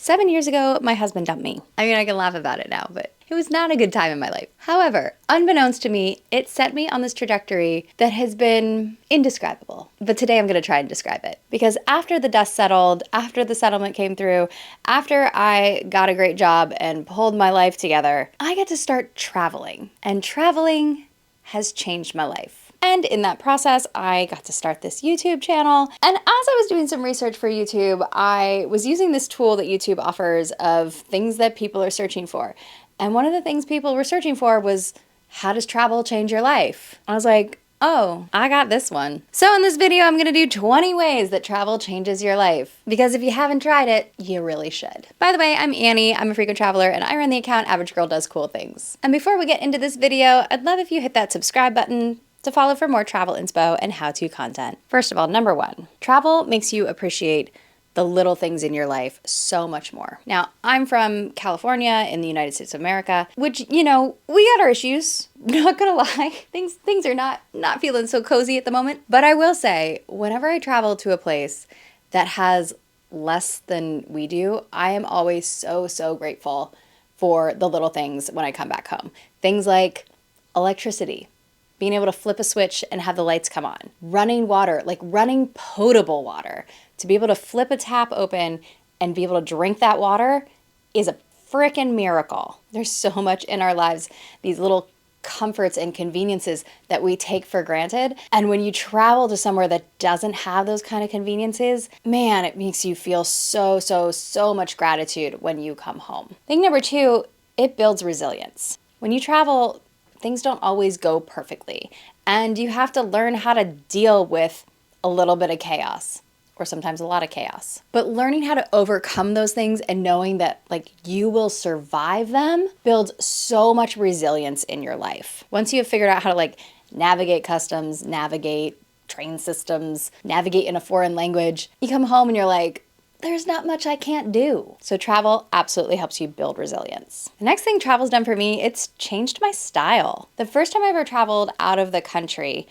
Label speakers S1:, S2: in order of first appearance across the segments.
S1: 7 years ago, my husband dumped me. I mean, I can laugh about it now, but it was not a good time in my life. However, unbeknownst to me, it set me on this trajectory that has been indescribable. But today I'm going to try and describe it. Because after the dust settled, after the settlement came through, after I got a great job and pulled my life together, I got to start traveling. And traveling has changed my life. And in that process, I got to start this YouTube channel. And as I was doing some research for YouTube, I was using this tool that YouTube offers of things that people are searching for. And one of the things people were searching for was, how does travel change your life? I was like, oh, I got this one. So in this video, I'm gonna do 20 ways that travel changes your life. Because if you haven't tried it, you really should. By the way, I'm Annie, I'm a frequent traveler, and I run the account Average Girl Does Cool Things. And before we get into this video, I'd love if you hit that subscribe button to follow for more travel inspo and how-to content. First of all, number one, travel makes you appreciate the little things in your life so much more. Now, I'm from California in the United States of America, which, you know, we got our issues. Not gonna lie, things are not feeling so cozy at the moment. But I will say, whenever I travel to a place that has less than we do, I am always so grateful for the little things when I come back home. Things like electricity, being able to flip a switch and have the lights come on, running water, like running potable water. To be able to flip a tap open and be able to drink that water is a freaking miracle. There's so much in our lives, these little comforts and conveniences that we take for granted. And when you travel to somewhere that doesn't have those kind of conveniences, man, it makes you feel so much gratitude when you come home. Thing number two, it builds resilience. When you travel, things don't always go perfectly, and you have to learn how to deal with a little bit of chaos, or sometimes a lot of chaos. But learning how to overcome those things and knowing that like you will survive them builds so much resilience in your life. Once you have figured out how to like navigate customs, navigate train systems, navigate in a foreign language, you come home and you're like, there's not much I can't do. So travel absolutely helps you build resilience. The next thing travel's done for me, it's changed my style. The first time I ever traveled out of the country,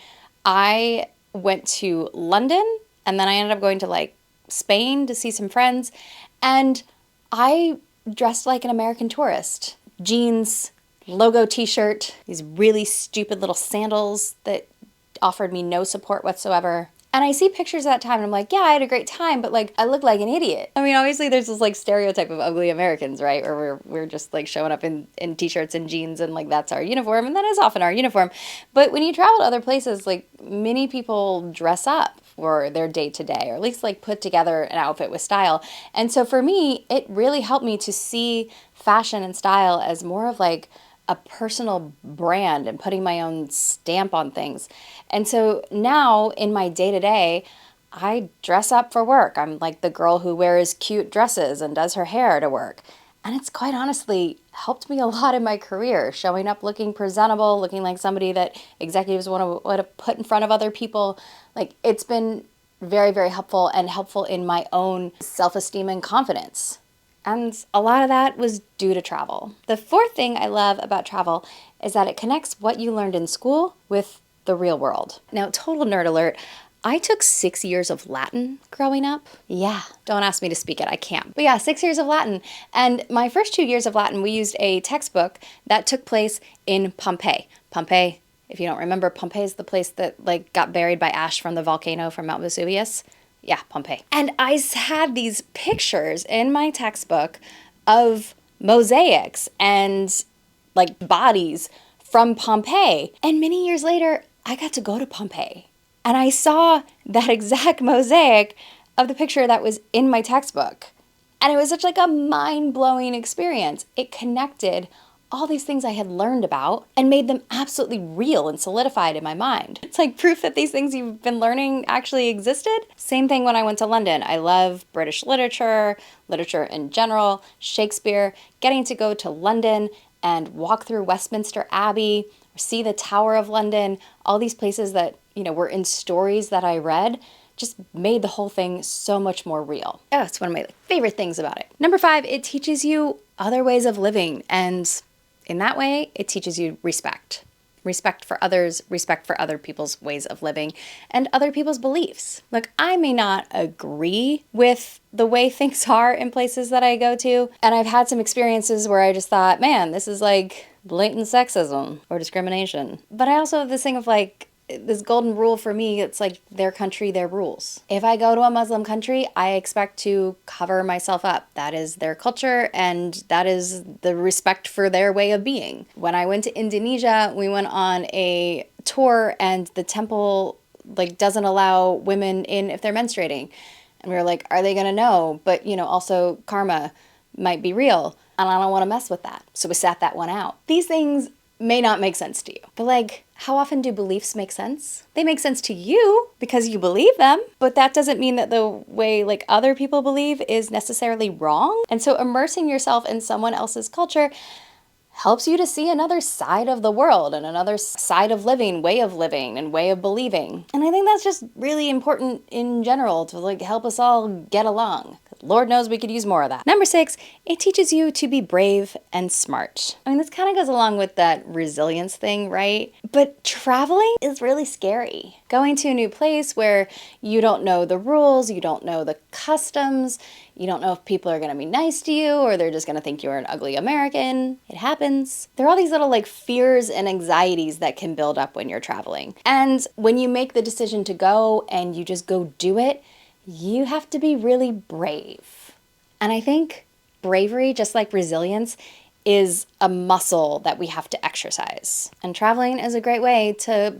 S1: I went to London, and then I ended up going to like Spain to see some friends, and I dressed like an American tourist. Jeans, logo t-shirt, these really stupid little sandals that offered me no support whatsoever. And I see pictures of that time and I'm like, yeah, I had a great time, but like I look like an idiot. I mean, obviously there's this like stereotype of ugly Americans, right? Or we're just like showing up in t-shirts and jeans and like that's our uniform, and that is often our uniform. But when you travel to other places, like many people dress up for their day-to-day, or at least like put together an outfit with style. And so for me, it really helped me to see fashion and style as more of like a personal brand and putting my own stamp on things. And so now in my day-to-day, I dress up for work. I'm like the girl who wears cute dresses and does her hair to work. And it's quite honestly helped me a lot in my career, showing up looking presentable, looking like somebody that executives want to put in front of other people. Like it's been very helpful, and helpful in my own self-esteem and confidence. And a lot of that was due to travel. The fourth thing I love about travel is that it connects what you learned in school with the real world. Now, total nerd alert, I took 6 years of Latin growing up. Yeah, don't ask me to speak it, I can't. But yeah, 6 years of Latin. And my first 2 years of Latin, we used a textbook that took place in Pompeii. Pompeii, if you don't remember, Pompeii is the place that like got buried by ash from the volcano from Mount Vesuvius. Yeah, Pompeii. And I had these pictures in my textbook of mosaics and like bodies from Pompeii. And many years later, I got to go to Pompeii. And I saw that exact mosaic of the picture that was in my textbook. And it was such like a mind-blowing experience. It connected all these things I had learned about and made them absolutely real and solidified in my mind. It's like proof that these things you've been learning actually existed. Same thing when I went to London. I love British literature in general, Shakespeare. Getting to go to London and walk through Westminster Abbey, or see the Tower of London, all these places that, you know, were in stories that I read, just made the whole thing so much more real. Oh, it's one of my favorite things about it. Number 5, it teaches you other ways of living, and in that way, it teaches you respect. respect for others, respect for other people's ways of living, and other people's beliefs. Look, I may not agree with the way things are in places that I go to, and I've had some experiences where I just thought, man, this is like blatant sexism or discrimination. But I also have this thing of like, this golden rule for me, it's like their country, their rules. If I go to a Muslim country, I expect to cover myself up. That is their culture and that is the respect for their way of being. When I went to Indonesia, we went on a tour and the temple like doesn't allow women in if they're menstruating. And we were like, are they gonna know? But also karma might be real and I don't want to mess with that. So we sat that one out. These things may not make sense to you, but like, how often do beliefs make sense? They make sense to you because you believe them, but that doesn't mean that the way like other people believe is necessarily wrong. And so immersing yourself in someone else's culture helps you to see another side of the world and another side of living, way of living and way of believing. And I think that's just really important in general to like help us all get along. Lord knows we could use more of that. Number 6, it teaches you to be brave and smart. I mean, this kind of goes along with that resilience thing, right? But traveling is really scary. Going to a new place where you don't know the rules, you don't know the customs, you don't know if people are going to be nice to you or they're just going to think you're an ugly American. It happens. There are all these little like fears and anxieties that can build up when you're traveling. And when you make the decision to go and you just go do it, you have to be really brave. And I think bravery, just like resilience, is a muscle that we have to exercise. And traveling is a great way to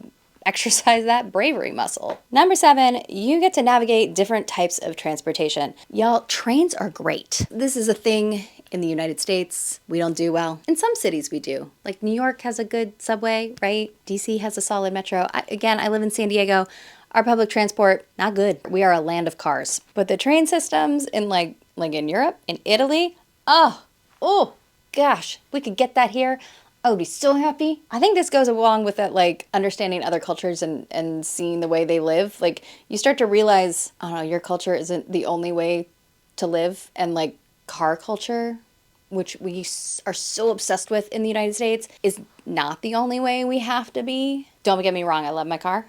S1: exercise that bravery muscle. Number 7, you get to navigate different types of transportation. Y'all, trains are great. This is a thing in the United States we don't do well. In some cities we do. Like New York has a good subway, right? DC has a solid metro. I live in San Diego. Our public transport, not good. We are a land of cars. But the train systems in like in Europe, in Italy, oh gosh, we could get that here. I would be so happy. I think this goes along with that, like understanding other cultures and seeing the way they live. Like you start to realize, I don't know, your culture isn't the only way to live. And like car culture, which we are so obsessed with in the United States, is not the only way we have to be. Don't get me wrong, I love my car.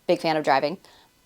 S1: Big fan of driving.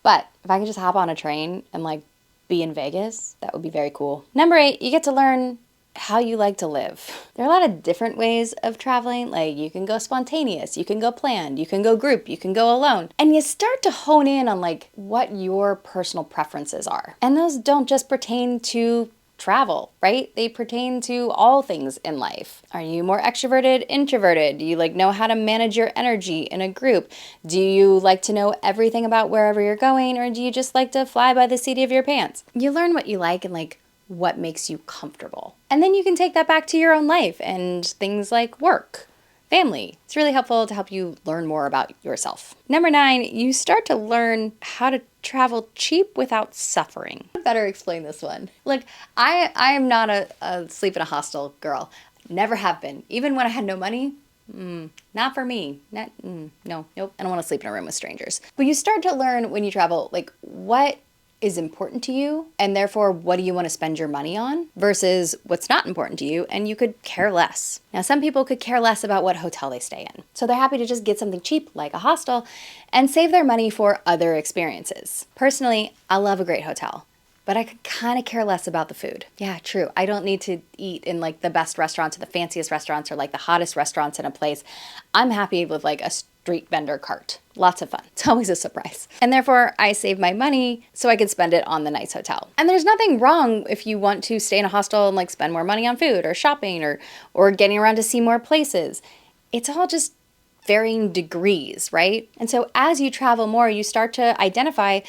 S1: But if I could just hop on a train and like be in Vegas, that would be very cool. Number 8, you get to learn how you like to live. There are a lot of different ways of traveling. Like you can go spontaneous, you can go planned, you can go group, you can go alone. And you start to hone in on like what your personal preferences are. And those don't just pertain to travel, right? They pertain to all things in life. Are you more extroverted, introverted? Do you like know how to manage your energy in a group? Do you like to know everything about wherever you're going, or do you just like to fly by the seat of your pants? You learn what you like and like what makes you comfortable. And then you can take that back to your own life and things like work, family. It's really helpful to help you learn more about yourself. Number 9, you start to learn how to travel cheap without suffering. I better explain this one. Look, I am not a sleep in a hostel girl. Never have been. Even when I had no money, not for me. Nope. I don't want to sleep in a room with strangers. But you start to learn when you travel, like what is important to you, and therefore what do you want to spend your money on versus what's not important to you, and you could care less. Now, some people could care less about what hotel they stay in, so they're happy to just get something cheap like a hostel and save their money for other experiences. Personally, I love a great hotel, but I could kind of care less about the food. Yeah, true. I don't need to eat in like the best restaurants or the fanciest restaurants or like the hottest restaurants in a place. I'm happy with like a street vendor cart. Lots of fun. It's always a surprise. And therefore, I save my money so I can spend it on the nice hotel. And there's nothing wrong if you want to stay in a hostel and like spend more money on food or shopping or getting around to see more places. It's all just varying degrees, right? And so as you travel more, you start to identify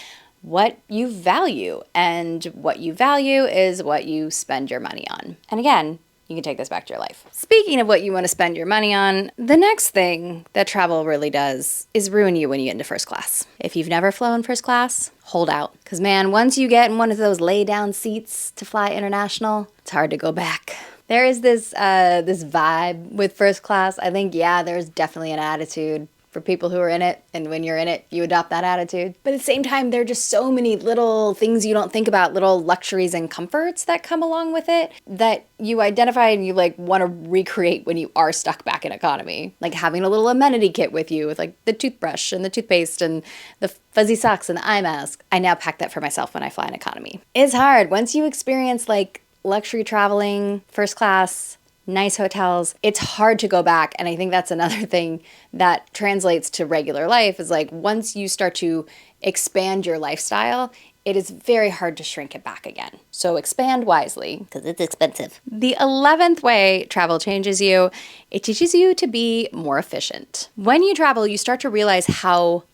S1: what you value, and what you value is what you spend your money on. And again, you can take this back to your life. Speaking of what you want to spend your money on, the next thing that travel really does is ruin you when you get into first class. If you've never flown first class, hold out. Because man, once you get in one of those lay down seats to fly international, it's hard to go back. There is this vibe with first class. I think, yeah, there's definitely an attitude. for people who are in it, and when you're in it, you adopt that attitude. But at the same time, there are just so many little things you don't think about, little luxuries and comforts that come along with it that you identify and you like want to recreate when you are stuck back in economy. Like having a little amenity kit with you with like the toothbrush and the toothpaste and the fuzzy socks and the eye mask. I now pack that for myself when I fly in economy. It's hard. Once you experience like luxury traveling, first class, nice hotels, it's hard to go back. And I think that's another thing that translates to regular life is like once you start to expand your lifestyle, it is very hard to shrink it back again. So expand wisely because it's expensive. The 11th way travel changes you, it teaches you to be more efficient. When you travel, you start to realize how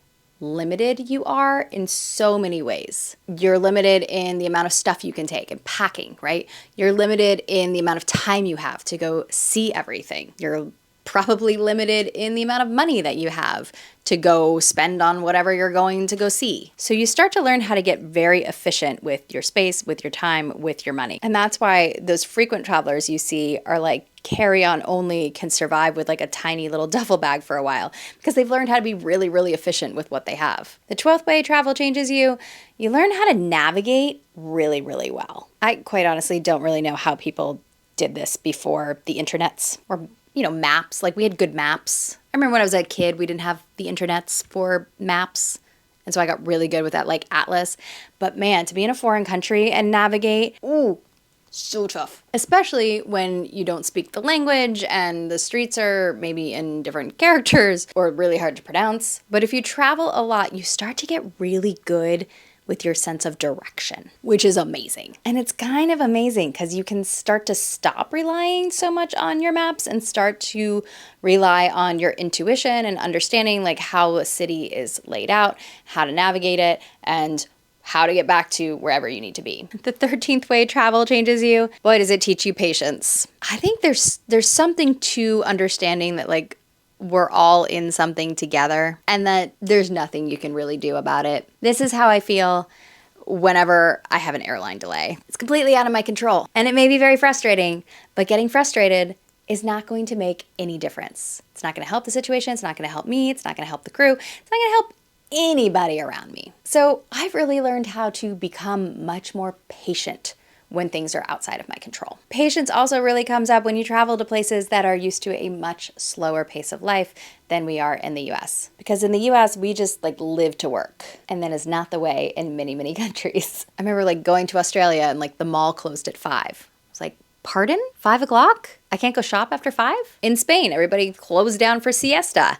S1: limited you are in so many ways. You're limited in the amount of stuff you can take and packing, right? You're limited in the amount of time you have to go see everything. You're probably limited in the amount of money that you have to go spend on whatever you're going to go see. So you start to learn how to get very efficient with your space, with your time, with your money. And that's why those frequent travelers you see are like carry-on only, can survive with like a tiny little duffel bag for a while because they've learned how to be really, really efficient with what they have. The 12th way travel changes you, you learn how to navigate really, really well. I quite honestly don't really know how people did this before the internets or maps. Like we had good maps. I remember when I was a kid, we didn't have the internets for maps. And so I got really good with that like atlas. But man, to be in a foreign country and navigate, ooh, so tough. Especially when you don't speak the language and the streets are maybe in different characters or really hard to pronounce. But if you travel a lot, you start to get really good with your sense of direction, which is amazing. And it's kind of amazing because you can start to stop relying so much on your maps and start to rely on your intuition and understanding like how a city is laid out, how to navigate it, and how to get back to wherever you need to be. The 13th way travel changes you. Boy, does it teach you patience. I think there's something to understanding that like we're all in something together and that there's nothing you can really do about it. This is how I feel whenever I have an airline delay. It's completely out of my control and it may be very frustrating, but getting frustrated is not going to make any difference. It's not going to help the situation. It's not going to help me. It's not going to help the crew. It's not going to help anybody around me. So I've really learned how to become much more patient when things are outside of my control. Patience also really comes up when you travel to places that are used to a much slower pace of life than we are in the US. Because in the US, we just like live to work. And that is not the way in many, many countries. I remember like going to Australia and like the mall closed at 5. I was like, pardon? 5 o'clock? I can't go shop after 5? In Spain, everybody closed down for siesta.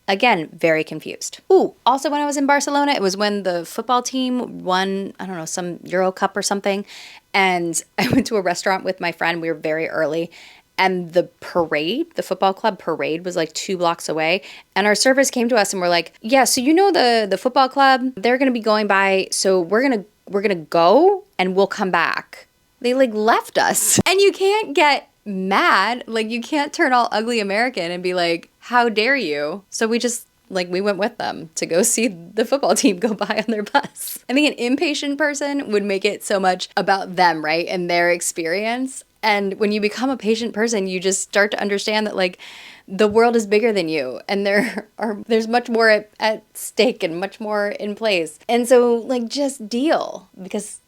S1: Again, very confused. Ooh, also when I was in Barcelona, it was when the football team won, I don't know, some Euro Cup or something. And I went to a restaurant with my friend. We were very early. And the parade, the football club parade was like 2 blocks away. And our servers came to us and were like, yeah, so you know the football club, they're going to be going by. So we're going to go and we'll come back. They like left us. And you can't get mad. Like you can't turn all ugly American and be like, how dare you? So we just we went with them to go see the football team go by on their bus. I think an impatient person would make it so much about them, right? And their experience. And when you become a patient person, you just start to understand that like the world is bigger than you and there's much more at stake and much more in place. And so like just deal because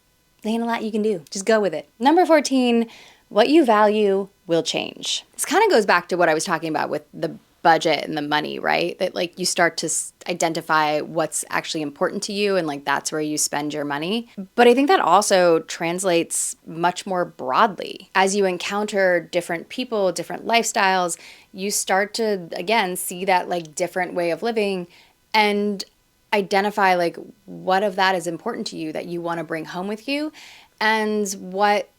S1: there ain't a lot you can do. Just go with it. Number 14, what you value will change. This kind of goes back to what I was talking about with the budget and the money, right? That like you start to identify what's actually important to you and like that's where you spend your money. But I think that also translates much more broadly. As you encounter different people, different lifestyles, you start to again see that like different way of living and identify like what of that is important to you that you want to bring home with you and what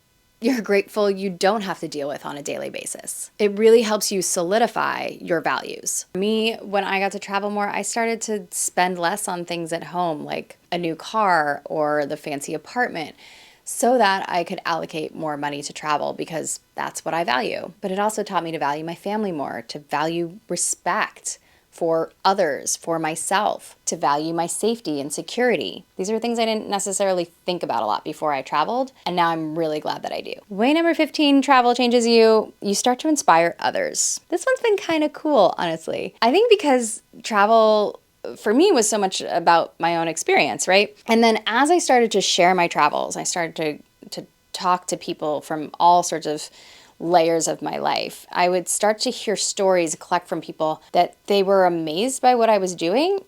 S1: you're grateful you don't have to deal with on a daily basis. It really helps you solidify your values. Me, when I got to travel more, I started to spend less on things at home, like a new car or the fancy apartment, so that I could allocate more money to travel because that's what I value. But it also taught me to value my family more, to value respect for others, for myself, to value my safety and security. These are things I didn't necessarily think about a lot before I traveled, and now I'm really glad that I do. Way number 15, travel changes you. You start to inspire others. This one's been kind of cool, honestly. I think because travel for me was so much about my own experience, right? And then as I started to share my travels, I started to talk to people from all sorts of layers of my life. I would start to hear stories collect from people that they were amazed by what I was doing.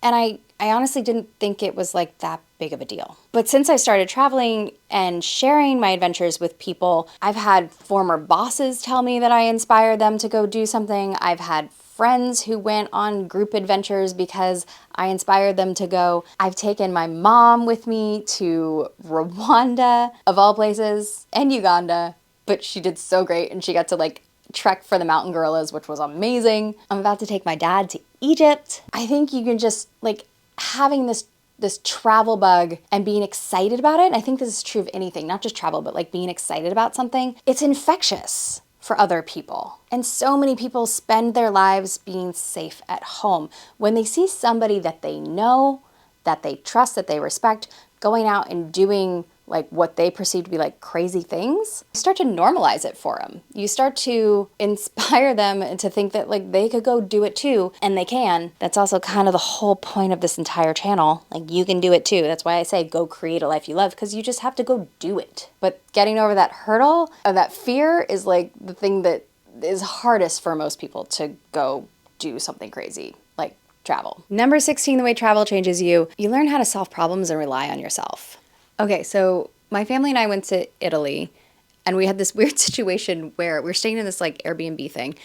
S1: And I honestly didn't think it was like that big of a deal. But since I started traveling and sharing my adventures with people, I've had former bosses tell me that I inspired them to go do something. I've had friends who went on group adventures because I inspired them to go. I've taken my mom with me to Rwanda, of all places, and Uganda, but she did so great and she got to like trek for the mountain gorillas, which was amazing. I'm about to take my dad to Egypt. I think you can just like having this travel bug and being excited about it. And I think this is true of anything, not just travel, but like being excited about something. It's infectious for other people. And so many people spend their lives being safe at home. When they see somebody that they know, that they trust, that they respect, going out and doing like what they perceive to be like crazy things, you start to normalize it for them. You start to inspire them to think that like they could go do it too, and they can. That's also kind of the whole point of this entire channel. Like you can do it too. That's why I say go create a life you love, because you just have to go do it. But getting over that hurdle or that fear is like the thing that is hardest for most people to go do something crazy, like travel. Number 16, the way travel changes you. You learn how to solve problems and rely on yourself. Okay, so my family and I went to Italy, and we had this weird situation where we were staying in this like Airbnb thing,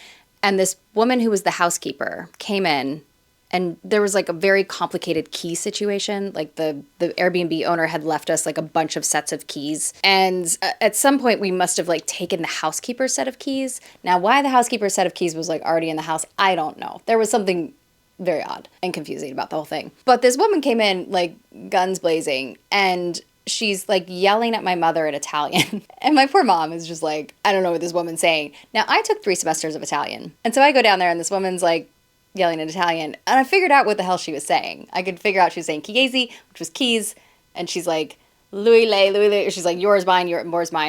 S1: and this woman who was the housekeeper came in, and there was like a very complicated key situation. Like the Airbnb owner had left us like a bunch of sets of keys, and at some point we must have like taken the housekeeper's set of keys. Now, why the housekeeper's set of keys was like already in the house, I don't know. There was something very odd and confusing about the whole thing. But this woman came in like guns blazing, and she's like yelling at my mother in Italian. And my poor mom is just like, I don't know what this woman's saying. Now, I took 3 semesters of Italian. And so I go down there and this woman's like yelling in Italian. And I figured out what the hell she was saying. I could figure out she was saying chiesi, which was keys. And she's like, Louis le. She's like, yours, mine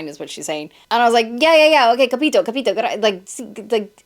S1: is what she's saying. And I was like, yeah. Okay, capito. Like,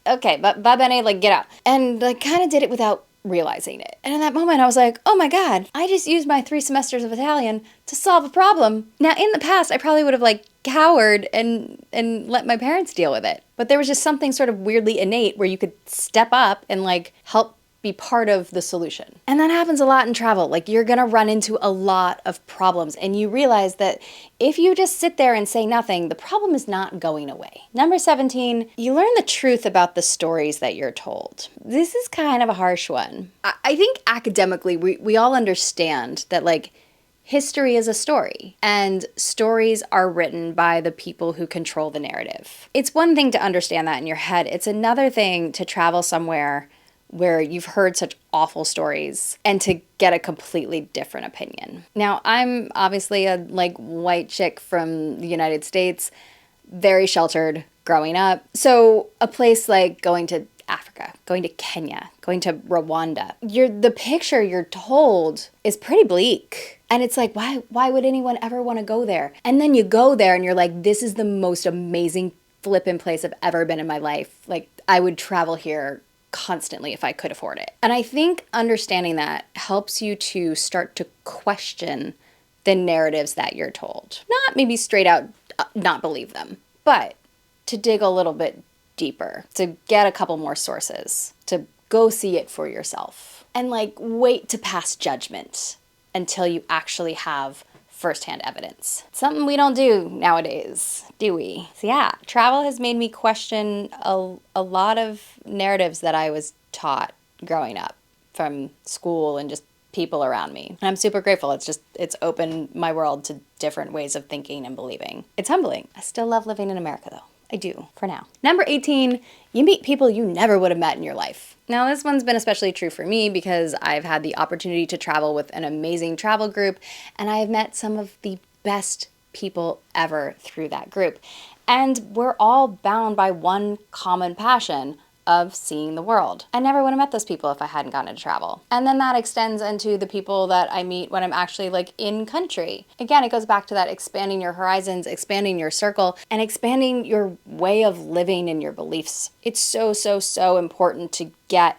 S1: okay, va bene, like, get out. And like kind of did it without realizing it. And in that moment, I was like, oh my God, I just used my 3 semesters of Italian to solve a problem. Now, in the past, I probably would have like cowered and let my parents deal with it. But there was just something sort of weirdly innate where you could step up and like help be part of the solution. And that happens a lot in travel. Like you're gonna run into a lot of problems, and you realize that if you just sit there and say nothing, the problem is not going away. Number 17, you learn the truth about the stories that you're told. This is kind of a harsh one. I think academically, we all understand that like history is a story, and stories are written by the people who control the narrative. It's one thing to understand that in your head. It's another thing to travel somewhere where you've heard such awful stories and to get a completely different opinion. Now, I'm obviously a like white chick from the United States, very sheltered growing up. So a place like going to Africa, going to Kenya, going to Rwanda, the picture you're told is pretty bleak. And it's like, why would anyone ever want to go there? And then you go there and you're like, this is the most amazing flippin' place I've ever been in my life. Like, I would travel here constantly if I could afford it. And I think understanding that helps you to start to question the narratives that you're told. Not maybe straight out not believe them, but to dig a little bit deeper, to get a couple more sources, to go see it for yourself, and like wait to pass judgment until you actually have firsthand evidence. Something we don't do nowadays, do we? So yeah, travel has made me question a lot of narratives that I was taught growing up from school and just people around me. And I'm super grateful. It's opened my world to different ways of thinking and believing. It's humbling. I still love living in America though. I do, for now. Number 18, you meet people you never would have met in your life. Now, this one's been especially true for me because I've had the opportunity to travel with an amazing travel group, and I have met some of the best people ever through that group. And we're all bound by one common passion of seeing the world. I never would have met those people if I hadn't gotten to travel. And then that extends into the people that I meet when I'm actually like in country. Again, it goes back to that expanding your horizons, expanding your circle, and expanding your way of living and your beliefs. It's so, so, so important to get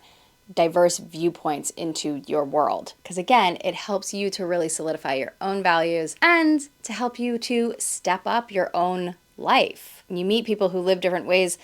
S1: diverse viewpoints into your world. Because again, it helps you to really solidify your own values and to help you to step up your own life. You meet people who live different ways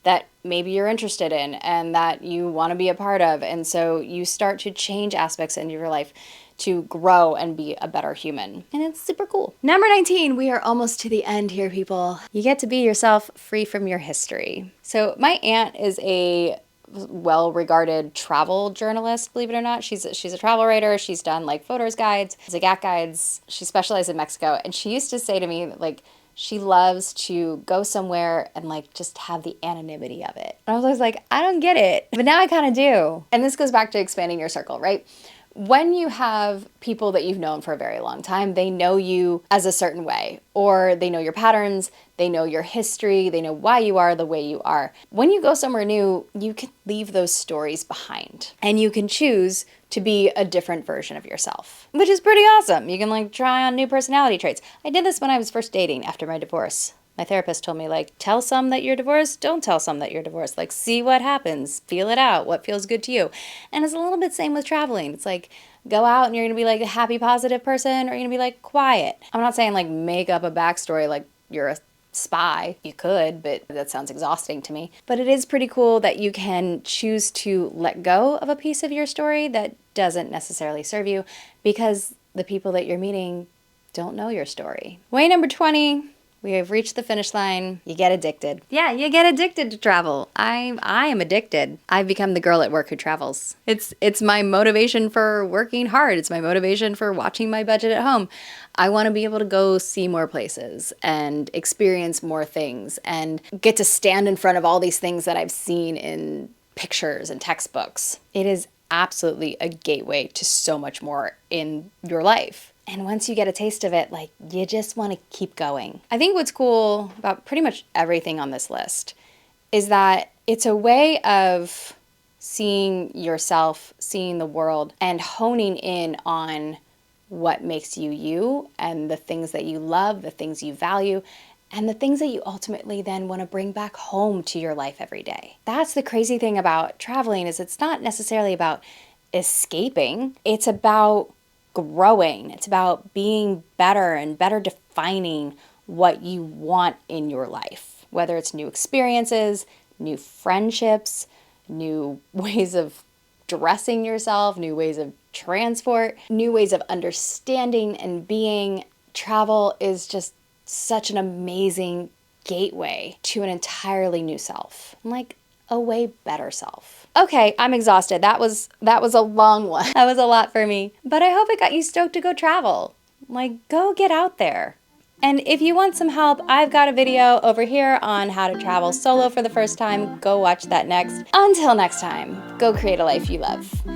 S1: that maybe you're interested in and that you want to be a part of. And so you start to change aspects in your life to grow and be a better human. And it's super cool. Number 19, we are almost to the end here, people. You get to be yourself, free from your history. So my aunt is a well-regarded travel journalist, believe it or not. She's a travel writer. She's done like photos guides, Zagat guides. She specialized in Mexico. And she used to say to me, like, she loves to go somewhere and like just have the anonymity of it. And I was always like, I don't get it. But now I kind of do. And this goes back to expanding your circle, right? When you have people that you've known for a very long time, they know you as a certain way, or they know your patterns, they know your history, they know why you are the way you are. When you go somewhere new, you can leave those stories behind and you can choose to be a different version of yourself, which is pretty awesome. You can like try on new personality traits. I did this when I was first dating after my divorce. My therapist told me, like, tell some that you're divorced, don't tell some that you're divorced. Like, see what happens, feel it out, what feels good to you. And it's a little bit same with traveling. It's like, go out and you're going to be like a happy, positive person, or you're going to be like quiet. I'm not saying like make up a backstory like you're a spy. You could, but that sounds exhausting to me. But it is pretty cool that you can choose to let go of a piece of your story that doesn't necessarily serve you because the people that you're meeting don't know your story. Way number 20. We have reached the finish line. You get addicted. Yeah, you get addicted to travel. I am addicted. I've become the girl at work who travels. It's my motivation for working hard. It's my motivation for watching my budget at home. I want to be able to go see more places and experience more things and get to stand in front of all these things that I've seen in pictures and textbooks. It is absolutely a gateway to so much more in your life. And once you get a taste of it, like, you just want to keep going. I think what's cool about pretty much everything on this list is that it's a way of seeing yourself, seeing the world, and honing in on what makes you you and the things that you love, the things you value, and the things that you ultimately then want to bring back home to your life every day. That's the crazy thing about traveling is it's not necessarily about escaping. It's about growing. It's about being better and better defining what you want in your life, whether it's new experiences, new friendships, new ways of dressing yourself, new ways of transport, new ways of understanding and being. Travel is just such an amazing gateway to an entirely new self, like a way better self. Okay, I'm exhausted. That was a long one. That was a lot for me. But I hope it got you stoked to go travel. Like, go get out there. And if you want some help, I've got a video over here on how to travel solo for the first time. Go watch that next. Until next time, go create a life you love.